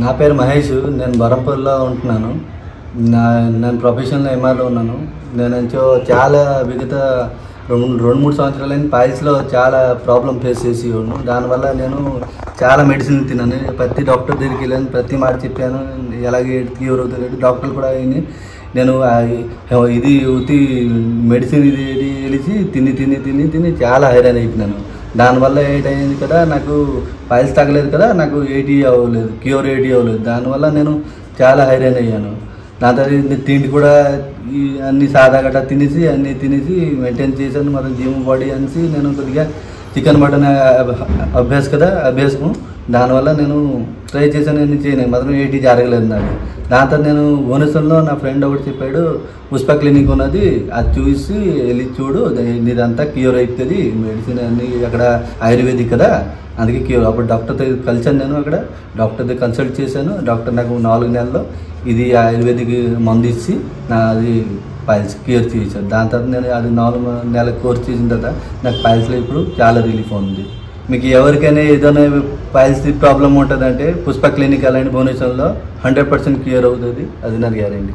నా పేరు మహేష్. నేను బరంపూర్లో ఉంటున్నాను. నేను ప్రొఫెషనల్ ఎంఆర్లో ఉన్నాను. నేను చాలా విగత 2-3 సంవత్సరాలైన పాయిల్స్లో చాలా ప్రాబ్లం ఫేస్ చేసి ఉన్నాను. దానివల్ల నేను చాలా మెడిసిన్ తిన్నాను. ప్రతి డాక్టర్ దగ్గరికి వెళ్ళాను, ప్రతి మాట చెప్పాను. ఎలాగే క్యూర్ అవుతుంది డాక్టర్లు కూడా అయింది. నేను ఇది మెడిసిన్ ఇది వెలిసి తిని చాలా హైరాన్ అయిపోయినాను. దానివల్ల ఏంటైంది కదా, నాకు పాయిల్స్ తగ్గలేదు కదా, నాకు 80 అవ్వలేదు, క్యూర్ 80 అవ్వలేదు. దానివల్ల నేను చాలా హైరాన్ అయ్యాను. దాని తర్వాత తిండి కూడా అన్ని సాదా గట్ట తినేసి మెయింటైన్ చేశాను. మొత్తం జిమ్ బాడీ అనేసి నేను కొద్దిగా చికెన్ మటన్ అభ్యాసము. దానివల్ల నేను ట్రై చేశాను, అన్ని చేయను, మాత్రం 80 జరగలేదు నాకు. దాని తర్వాత నేను భువనేశ్వర్లో నా ఫ్రెండ్ ఒకటి చెప్పాడు, పుష్ప క్లినిక్ ఉన్నది, అది చూసి వెళ్ళి చూడు, ఇదంతా క్యూర్ అవుతుంది, మెడిసిన్ అన్ని అక్కడ ఆయుర్వేదిక్ కదా, అందుకే క్యూర్. అప్పుడు డాక్టర్తో కలిసాను. నేను అక్కడ డాక్టర్తో కన్సల్ట్ చేశాను. డాక్టర్ నాకు 4 నెలల్లో ఇది ఆయుర్వేదిక్ మందు ఇచ్చి అది పాయిల్స్ క్యూర్ చేశాను. దాని తర్వాత నేను అది 4 నెలల కోర్స్ చేసిన తర్వాత నాకు పాయిల్స్లో ఇప్పుడు చాలా రిలీఫ్ ఉంది. మీకు ఎవరికైనా ఏదైనా పాయిల్స్ ప్రాబ్లం ఉంటుందంటే పుష్ప క్లినిక్ అలాంటి భువనేశ్వర్లో 100% క్యూర్ అవుతుంది, అది నా గ్యారెంటీ.